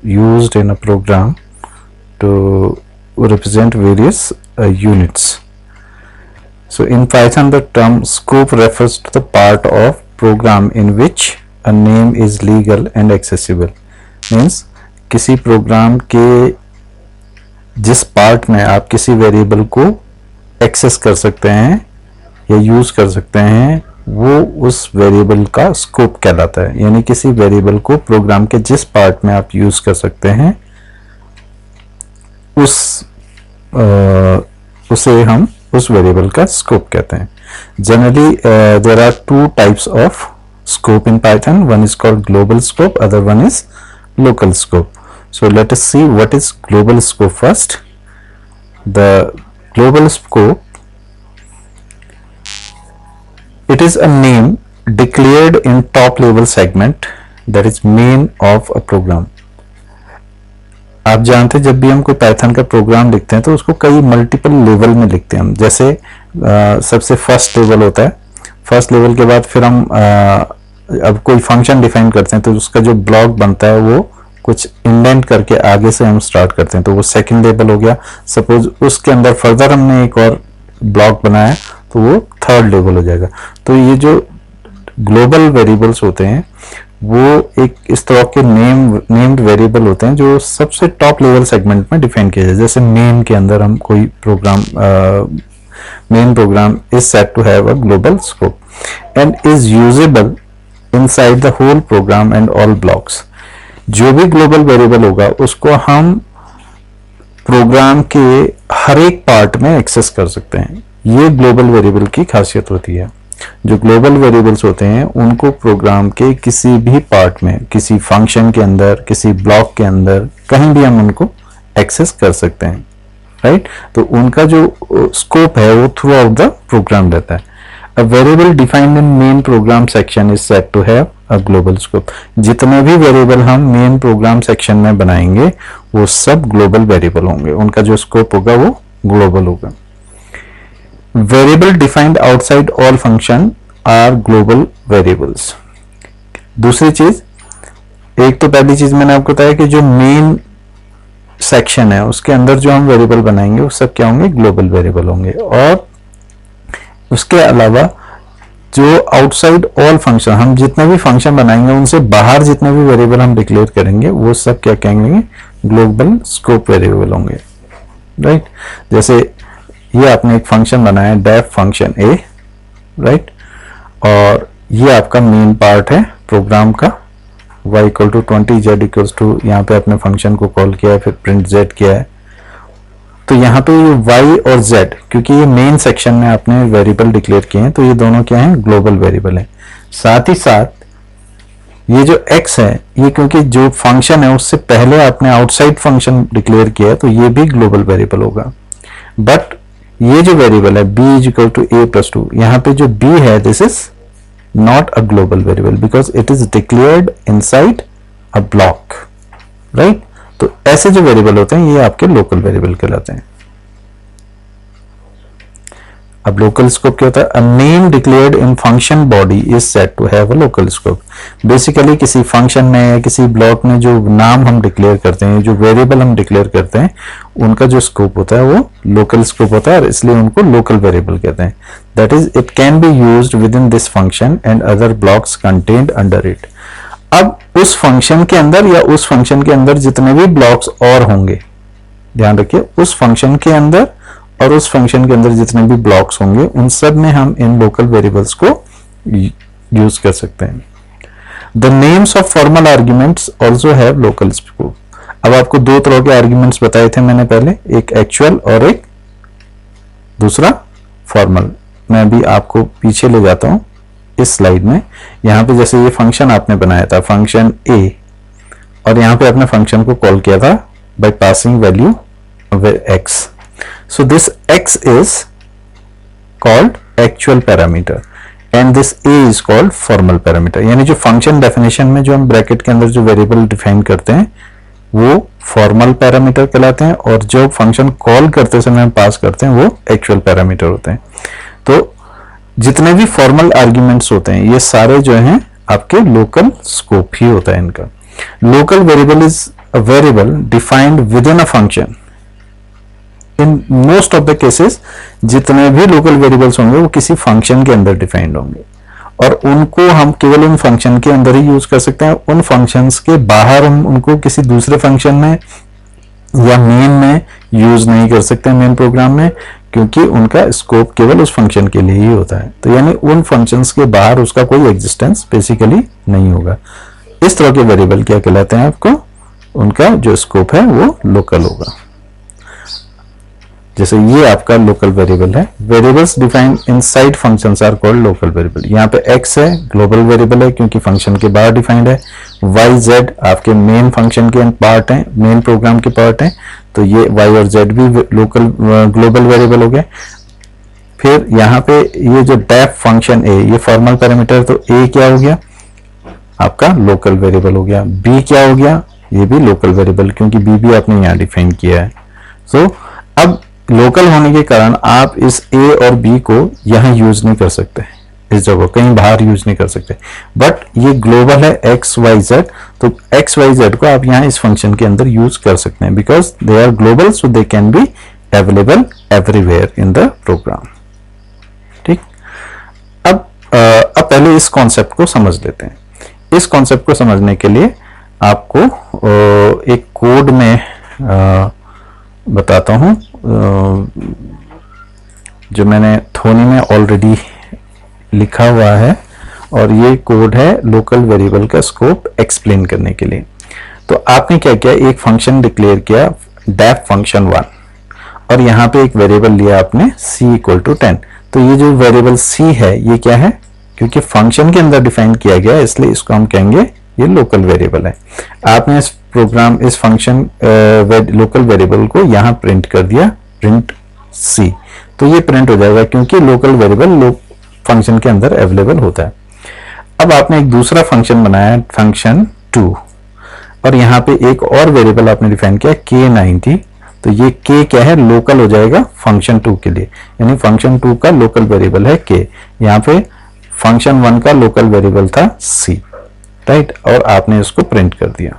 used in a program to represent various units. So in Python, the term scope refers to the part of program in which a name is legal and accessible. Means किसी programme के जिस part में आप किसी variable को access कर सकते हैं या यूज कर सकते हैं, वो उस वेरिएबल का स्कोप कहलाता है. यानी किसी वेरिएबल को प्रोग्राम के जिस पार्ट में आप यूज कर सकते हैं उसे हम उस वेरिएबल का स्कोप कहते हैं. Generally there are two types of scope in Python. One is called global scope, other one is local scope. So let us see what is global scope first. The global scope, it is a name declared in top level segment that is main of a program. आप जानते हैं जब भी हम कोई Python का programme लिखते हैं तो उसको कई मल्टीपल लेवल में लिखते हैं हम. जैसे सबसे फर्स्ट लेवल होता है. फर्स्ट लेवल के बाद फिर हम अब कोई फंक्शन डिफाइन करते हैं तो उसका जो ब्लॉक बनता है वो कुछ इंडेंट करके आगे से हम स्टार्ट करते हैं, तो वो सेकंड लेवल हो गया. सपोज उसके अंदर फर्दर हमने एक और ब्लॉक बनाया तो वो थर्ड लेवल हो जाएगा. तो ये जो ग्लोबल वेरिएबल्स होते हैं वो एक इस तरह के नेम्ड वेरिएबल होते हैं जो सबसे टॉप लेवल सेगमेंट में डिफाइन किया जाए. जैसे मेन के अंदर हम कोई program main program is set to have a global scope and is usable inside the whole program and all blocks. जो भी ग्लोबल वेरिएबल होगा उसको हम प्रोग्राम के हर एक पार्ट में एक्सेस कर सकते हैं. ये ग्लोबल वेरिएबल की खासियत होती है. जो ग्लोबल वेरिएबल्स होते हैं उनको प्रोग्राम के किसी भी पार्ट में, किसी फंक्शन के अंदर, किसी ब्लॉक के अंदर, कहीं भी हम उनको एक्सेस कर सकते हैं. राइट. तो उनका जो स्कोप है वो थ्रू आउट द प्रोग्राम रहता है. A variable defined in main program section is said to have a global scope. जितने भी वेरिएबल हम मेन प्रोग्राम सेक्शन में बनाएंगे वो सब ग्लोबल वेरिएबल होंगे. उनका जो स्कोप होगा वो ग्लोबल होगा. Variable defined outside all function are global variables. दूसरी चीज, एक तो पहली चीज मैंने आपको बताया कि जो मेन सेक्शन है उसके अंदर जो हम वेरिएबल बनाएंगे वो सब क्या होंगे, ग्लोबल वेरिएबल होंगे. और उसके अलावा जो आउटसाइड ऑल फंक्शन, हम जितने भी फंक्शन बनाएंगे उनसे बाहर जितने भी वेरिएबल हम डिक्लेयर करेंगे वो सब क्या कहेंगे, ग्लोबल स्कोप वेरिएबल होंगे. राइट. जैसे ये आपने एक फंक्शन बनाया डेफ फंक्शन ए. राइट. और ये आपका मेन पार्ट है प्रोग्राम का. y equal to 20, z equal to, यहाँ पे आपने फंक्शन को कॉल किया है, फिर प्रिंट z किया है. तो यहाँ पे ये y और z, क्योंकि ये मेन सेक्शन में आपने वेरिएबल डिक्लेयर किए हैं तो ये दोनों क्या हैं, ग्लोबल वेरिएबल हैं. साथ ही साथ ये जो x है ये क्योंकि जो फंक्शन है उससे पहले आपने आउटसाइड फंक्शन डिक्लेयर किया है तो ये भी ग्लोबल वेरिएबल होगा. बट ये जो वेरिएबल है b is equal to a+2, यहाँ पे जो b है this is not a global variable because it is declared inside a block. Right. तो ऐसे जो वेरिएबल होते हैं ये आपके लोकल वेरिएबल कहलाते हैं. अब लोकल स्कोप क्या होता है, a name declared in function body is said to have a local scope. Basically किसी फंक्शन में या किसी ब्लॉक में जो नाम हम डिक्लेयर करते हैं, जो वेरिएबल हम डिक्लेयर करते हैं, उनका जो स्कोप होता है वो लोकल स्कोप होता है और इसलिए उनको लोकल वेरिएबल कहते हैं. That is it can be used with in this function and other blocks contained under it. अब उस फंक्शन के अंदर या उस फंक्शन के अंदर जितने भी ब्लॉक्स और होंगे, ध्यान रखिए, उस फंक्शन के अंदर और उस फंक्शन के अंदर जितने भी ब्लॉक्स होंगे उन सब में हम इन लोकल वेरिएबल्स को यूज कर सकते हैं. The names of formal arguments also have local scope. अब आपको दो तरह के आर्ग्यूमेंट्स बताए थे मैंने पहले, एक एक्चुअल और एक दूसरा फॉर्मल. मैं अभी आपको पीछे ले जाता हूं इस स्लाइड में. यहाँ पे जैसे ये फंक्शन आपने बनाया था फंक्शन a, और यहाँ पे आपने फंक्शन को कॉल किया था by passing value x. So this x is called actual parameter and this a is called formal parameter. यानी जो फंक्शन डेफिनेशन में जो हम ब्रैकेट के अंदर जो वेरिएबल डिफाइन करते हैं वो फॉर्मल पैरामीटर कहलाते हैं और जो फंक्शन कॉल करते समय हम पास करते हैं वो एक्चुअल पैरामीटर होते हैं. तो जितने भी फॉर्मल आर्ग्यूमेंट्स होते हैं ये सारे जो हैं आपके लोकल स्कोप ही होता है इनका. Local variable is a variable defined within a function. In most of the cases जितने भी लोकल वेरिएबल्स होंगे वो किसी फंक्शन के अंदर डिफाइंड होंगे और उनको हम केवल उन फंक्शन के अंदर ही यूज कर सकते हैं. उन फंक्शंस के बाहर हम उनको किसी दूसरे फंक्शन में या मेन में यूज नहीं कर सकते मेन प्रोग्राम में, क्योंकि उनका स्कोप केवल उस फंक्शन के लिए ही होता है. तो यानी उन फंक्शंस के बाहर उसका कोई एग्जिस्टेंस बेसिकली नहीं होगा. इस तरह के वेरिएबल क्या कहलाते हैं आपको, उनका जो स्कोप है वो लोकल होगा. जैसे ये आपका लोकल वेरिएबल है. Variables defined inside functions are called local variable. यहाँ पे x है ग्लोबल वेरिएबल है क्योंकि फंक्शन के बाहर डिफाइंड है. y z आपके मेन फंक्शन के पार्ट हैं, मेन प्रोग्राम के पार्ट हैं, तो ये y और z भी लोकल ग्लोबल वेरिएबल हो गए. फिर यहाँ पे ये जो डेफ फंक्शन a, ये फॉर्मल पैरामीटर, तो a क्या हो गया आपका लोकल वेरिएबल हो गया. b क्या हो गया, ये भी लोकल वेरिएबल क्योंकि b भी आपने यहाँ डिफाइन किया है. सो अब लोकल होने के कारण आप इस a और b को यहाँ यूज नहीं कर सकते, इस जगह कहीं बाहर यूज नहीं कर सकते. बट ये ग्लोबल है x y z, तो x y z को आप यहाँ इस फंक्शन के अंदर यूज कर सकते हैं because they are global, so they can be available everywhere in the program. ठीक, अब पहले इस कॉन्सेप्ट को समझ लेते हैं. इस कॉन्सेप्ट को समझने के लिए आपको एक कोड में बताता हूं जो मैंने थोनी में ऑलरेडी लिखा हुआ है, और ये कोड है लोकल वेरिएबल का स्कोप एक्सप्लेन करने के लिए. तो आपने क्या किया, एक फंक्शन डिक्लेयर किया डेफ फंक्शन 1 और यहाँ पे एक वेरिएबल लिया आपने c इक्वल टू 10. तो ये जो वेरिएबल c है ये क्या है, क्योंकि फंक्शन के अंदर डिफाइन किया गया है इसलिए इसको हम कहेंगे ये लोकल वेरिएबल है. आपने इस प्रोग्राम इस फंक्शन लोकल वेरिएबल को यहाँ प्रिंट कर दिया, प्रिंट c, तो ये प्रिंट हो जाएगा क्योंकि लोकल वेरिएबल फंक्शन के अंदर अवेलेबल होता है. अब आपने एक दूसरा फंक्शन बनाया फंक्शन 2 और यहाँ पे एक और वेरिएबल आपने डिफाइन किया k90. तो ये k क्या है, लोकल हो जाएगा फंक्शन 2 के लिए, यानी फंक्शन 2 का लोकल वेरिएबल है k. यहाँ पे फंक्शन 1 का लोकल वेरिएबल था c, राइट, और आपने इसको प्रिंट कर दिया.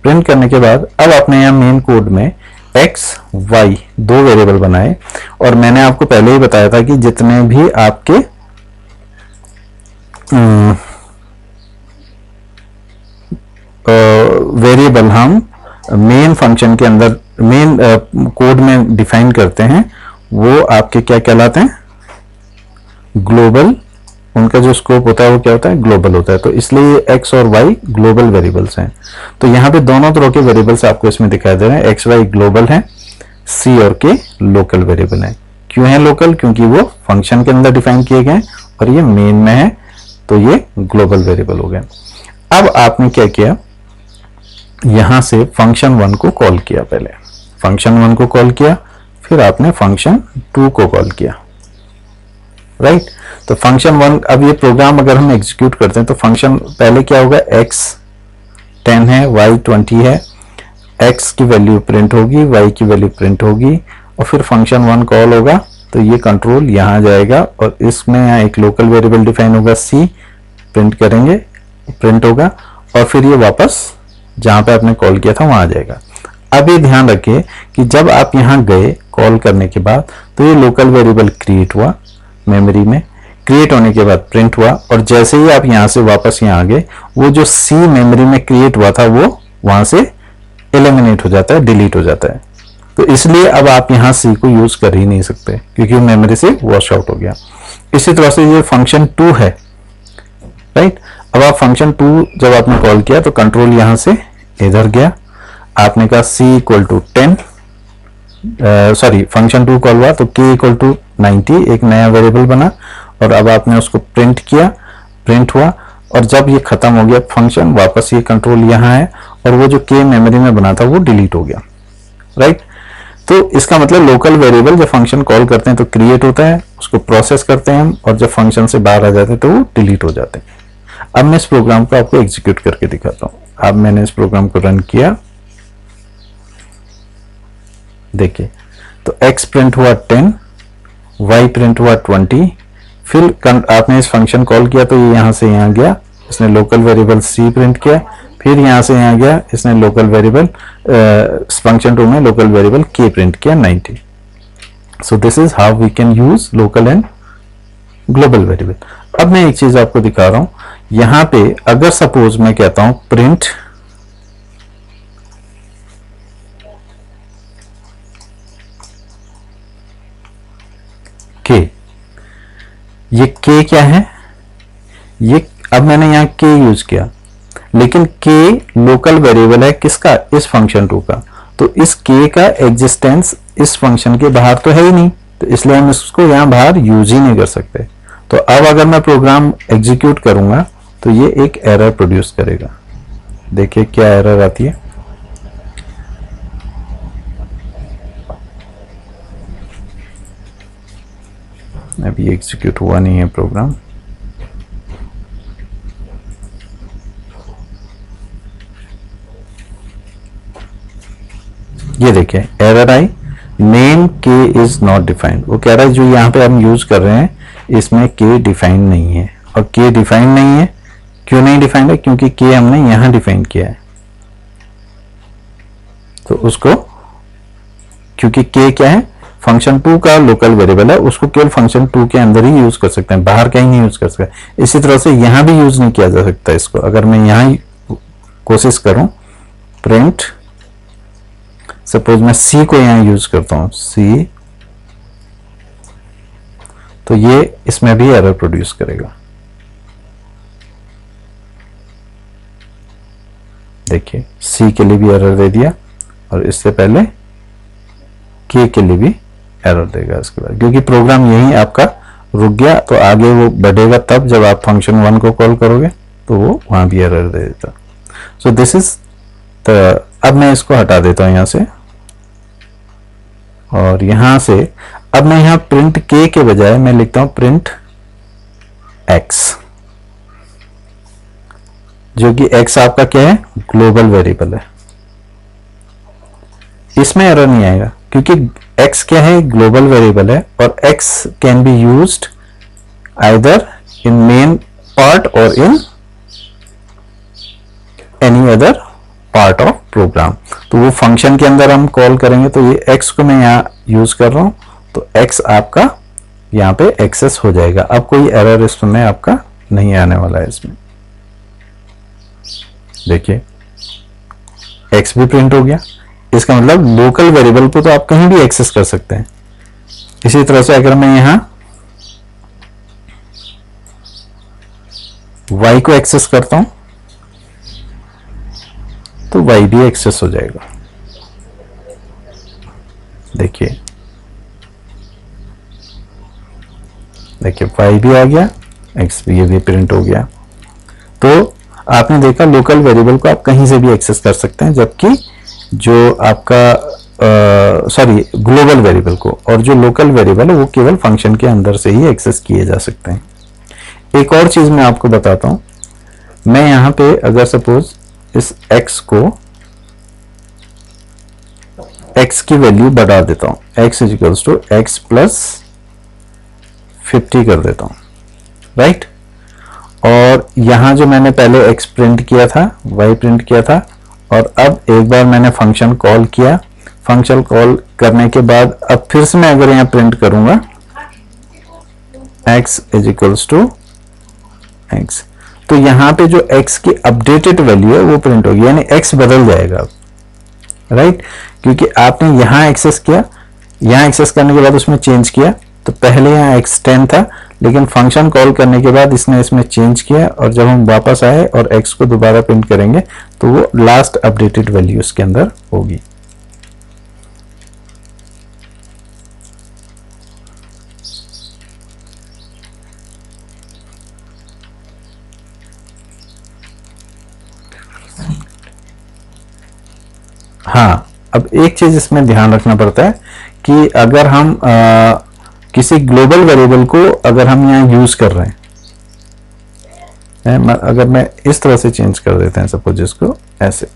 प्रिंट करने के बाद अब आपने यहाँ मेन कोड में x y दो वेरिएबल बनाए, और मैंने आपको पहले ही बताया था कि जितने भी आपके वेरिएबल हम मेन फंक्शन के अंदर मेन कोड में डिफाइन करते हैं वो आपके क्या कहलाते हैं, ग्लोबल. उनका जो स्कोप होता है वो क्या होता है, ग्लोबल होता है. तो इसलिए x और y ग्लोबल वेरिएबल्स हैं. तो यहाँ पे दोनों तरह के वेरिएबल्स आपको इसमें दिखाई दे रहे हैं. x y ग्लोबल हैं, c और k लोकल वेरिएबल हैं. क्यों है लोकल, क्योंकि वो फंक्शन के अंदर डिफाइन किए गए और ये मेन में है, तो ये ग्लोबल वेरिएबल हो गए. अब आपने क्या किया, यहां से फंक्शन 1 को कॉल किया. पहले फंक्शन 1 को कॉल किया, फिर आपने फंक्शन 2 को कॉल किया, राइट. तो फंक्शन 1, अब ये प्रोग्राम अगर हम एग्जीक्यूट करते हैं तो फंक्शन पहले क्या होगा, x 10 है, y 20 है, x की वैल्यू प्रिंट होगी, y की वैल्यू प्रिंट होगी, और फिर फंक्शन 1 कॉल होगा. तो ये कंट्रोल यहाँ जाएगा और इसमें यहाँ एक लोकल वेरिएबल डिफाइन होगा c, प्रिंट करेंगे, प्रिंट होगा, और फिर ये वापस जहां पे आपने कॉल किया था वहां आ जाएगा. अब ये ध्यान रखिए कि जब आप यहाँ गए कॉल करने के बाद तो ये लोकल वेरिएबल क्रिएट हुआ, मेमोरी में क्रिएट होने के बाद प्रिंट हुआ, और जैसे ही आप यहाँ से वापस यहाँ आ गए वो जो c मेमोरी में क्रिएट हुआ था वो वहां से एलिमिनेट हो जाता है, डिलीट हो जाता है. तो इसलिए अब आप यहाँ c को यूज कर ही नहीं सकते क्योंकि मेमोरी से वॉश आउट हो गया. इसी तरह से ये फंक्शन 2 है, राइट. अब आप फंक्शन 2 जब आपने कॉल किया तो कंट्रोल यहाँ से इधर गया, आपने कहा c equal to 10, sorry function 2 call हुआ तो k इक्वल टू 90 एक नया वेरिएबल बना, और अब आपने उसको प्रिंट किया, प्रिंट हुआ, और जब ये खत्म हो गया फंक्शन वापस ये कंट्रोल यहाँ है और वो जो k मेमोरी में बना था वो डिलीट हो गया, राइट. तो इसका मतलब लोकल वेरिएबल जब फंक्शन कॉल करते हैं तो क्रिएट होता है, उसको प्रोसेस करते हैं हम, और जब फंक्शन से बाहर आ जाते हैं तो वो डिलीट हो जाते हैं. अब मैं इस प्रोग्राम को आपको एग्जीक्यूट करके दिखाता हूँ. अब मैंने इस प्रोग्राम को रन किया, देखिए तो x प्रिंट हुआ 10, y प्रिंट हुआ 20, फिर आपने इस फंक्शन कॉल किया तो ये यहाँ से यहाँ गया, इसने लोकल वेरिएबल c प्रिंट किया, फिर यहाँ से यहाँ गया, इसने लोकल वेरिएबल फंक्शन 2 में लोकल वेरिएबल के प्रिंट किया 90। So this is how we can use local and global variable. अब मैं एक चीज आपको दिखा रहा हूं, यहां पे अगर सपोज मैं कहता हूं प्रिंट के, ये के क्या है, ये अब मैंने यहां के यूज किया, लेकिन के लोकल वेरिएबल है किसका, इस फंक्शन 2 का, तो इस के का एग्जिस्टेंस इस फंक्शन के बाहर तो है ही नहीं, तो इसलिए हम इसको यहां बाहर यूज ही नहीं कर सकते। तो अब अगर मैं प्रोग्राम एग्जीक्यूट करूंगा तो ये एक एरर प्रोड्यूस करेगा। देखिए क्या एरर आती है। अभी एग्जीक्यूट हुआ नहीं है प्रोग्राम। ये देखिए एरर आई, नेम के इज नॉट डिफाइंड। वो कह रहा है जो यहाँ पे हम यूज कर रहे हैं इसमें के डिफाइंड नहीं है, और के डिफाइंड नहीं है, क्यों नहीं डिफाइंड है, क्योंकि के हमने यहां डिफाइन किया है। तो उसको, क्योंकि के क्या है, फंक्शन 2 का लोकल वेरिएबल है, उसको केवल फंक्शन 2 के अंदर ही यूज कर सकते हैं, बाहर कहीं नहीं यूज कर सकते। इसी तरह से यहां भी यूज नहीं किया जा सकता इसको। अगर मैं यहां कोशिश करूं प्रिंट, सपोज मैं सी को यहां यूज करता हूं सी, तो ये इसमें भी एरर प्रोड्यूस करेगा। देखिए सी के लिए भी एरर दे दिया, और इससे पहले के लिए भी एरर देगा इसके बाद, क्योंकि प्रोग्राम यही आपका रुक गया। तो आगे वो बढ़ेगा तब जब आप फंक्शन 1 को कॉल करोगे तो वो वहां भी एरर दे देता। सो दिस इज द, अब मैं इसको हटा देता हूं यहां से, और यहां से अब मैं यहां प्रिंट के बजाय मैं लिखता हूं प्रिंट एक्स, जो कि एक्स आपका क्या है, ग्लोबल वेरिएबल है। इसमें एरर नहीं आएगा क्योंकि एक्स क्या है, ग्लोबल वेरिएबल है, और X can be used either in main part और in any other part of program. तो वो फंक्शन के अंदर हम कॉल करेंगे, तो ये एक्स को मैं यहां यूज कर रहा हूं, तो x आपका यहां पे एक्सेस हो जाएगा। अब कोई एरर इसमें आपका नहीं आने वाला है इसमें। देखिए x भी प्रिंट हो गया, इसका मतलब लोकल वेरिएबल को तो आप कहीं भी एक्सेस कर सकते हैं। इसी तरह से अगर मैं यहां y को एक्सेस करता हूं तो y भी एक्सेस हो जाएगा। देखिए y भी आ गया, x भी, ये भी प्रिंट हो गया। तो आपने देखा लोकल वेरिएबल को आप कहीं से भी एक्सेस कर सकते हैं, जबकि जो आपका सॉरी ग्लोबल वेरिएबल को, और जो लोकल वेरिएबल है वो केवल फंक्शन के अंदर से ही एक्सेस किए जा सकते हैं। एक और चीज मैं आपको बताता हूं, मैं यहां पे अगर सपोज इस x को, x की वैल्यू बढ़ा देता हूं, x equals to x plus 50 कर देता हूं, राइट। और यहां जो मैंने पहले x प्रिंट किया था, y प्रिंट किया था, और अब एक बार मैंने फंक्शन कॉल किया, फंक्शन कॉल करने के बाद अब फिर से मैं अगर यहां प्रिंट करूंगा x इजिकल्स टू x, तो यहां पे जो x की अपडेटेड वैल्यू है वो प्रिंट होगी, यानी x बदल जाएगा, राइट। क्योंकि आपने यहां एक्सेस किया, यहां एक्सेस करने के बाद उसमें चेंज किया, तो पहले यहां x 10 था, लेकिन फंक्शन कॉल करने के बाद इसने इसमें चेंज किया, और जब हम वापस आए और x को दोबारा प्रिंट करेंगे तो वो लास्ट अपडेटेड वैल्यू इसके अंदर होगी। हाँ, अब एक चीज इसमें ध्यान रखना पड़ता है कि अगर हम किसी ग्लोबल वेरिएबल को अगर हम यहाँ यूज कर रहे हैं, अगर मैं इस तरह से चेंज कर देते हैं, सपोज इसको ऐसे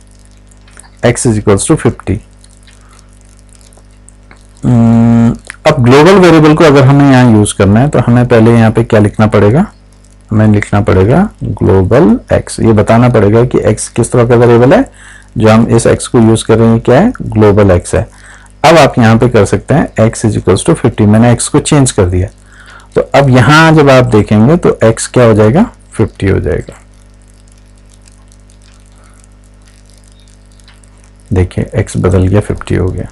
x इजिकल्स टू 50, अब ग्लोबल वेरिएबल को अगर हमें यहाँ यूज करना है तो हमें पहले यहाँ पे क्या लिखना पड़ेगा, हमें लिखना पड़ेगा ग्लोबल एक्स। ये बताना पड़ेगा कि एक्स किस तरह का वेरिएबल है, जो हम इस एक्स को यूज कर रहे हैं क्या है, ग्लोबल एक्स है। अब आप यहाँ पे कर सकते हैं x इज इक्वल्स टू 50, मैंने x को चेंज कर दिया। तो अब यहां जब आप देखेंगे तो x क्या हो जाएगा, 50 हो जाएगा। देखिए x बदल गया, 50 हो गया।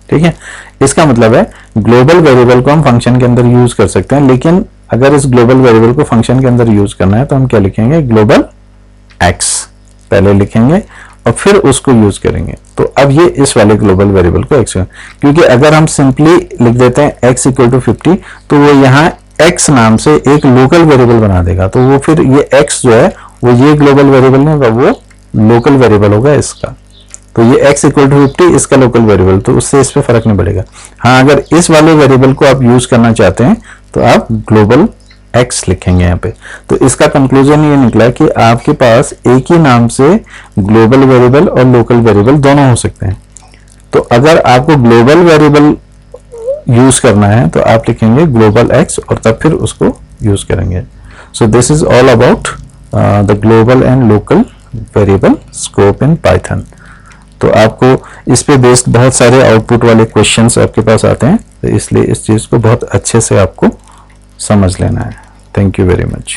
ठीक है, इसका मतलब है ग्लोबल वेरिएबल को हम फंक्शन के अंदर यूज कर सकते हैं, लेकिन अगर इस ग्लोबल वेरिएबल को फंक्शन के अंदर यूज करना है तो हम क्या लिखेंगे, ग्लोबल x पहले लिखेंगे और फिर उसको यूज करेंगे। तो अब ये इस वाले ग्लोबल वेरिएबल को x, क्योंकि अगर हम सिंपली लिख देते हैं x इक्वल टू 50 तो वो यहाँ x नाम से एक लोकल वेरिएबल बना देगा, तो वो फिर ये x जो है वो ये ग्लोबल वेरिएबल नहीं होगा, वो लोकल वेरिएबल होगा इसका। तो ये x इक्वल टू 50 इसका लोकल वेरिएबल, तो उससे इस पे फर्क नहीं पड़ेगा। हाँ, अगर इस वाले वेरिएबल को आप यूज करना चाहते हैं तो आप ग्लोबल x लिखेंगे यहाँ पे। तो इसका कंक्लूजन ये निकला कि आपके पास एक ही नाम से ग्लोबल वेरिएबल और लोकल वेरिएबल दोनों हो सकते हैं। तो अगर आपको ग्लोबल वेरिएबल यूज करना है तो आप लिखेंगे ग्लोबल x और तब फिर उसको यूज करेंगे। सो this is all about the global and local variable scope in Python. तो आपको इस पे बेस्ड बहुत सारे आउटपुट वाले क्वेश्चंस आपके पास आते हैं, तो इसलिए इस चीज को बहुत अच्छे से आपको समझ लेना है। Thank you very much.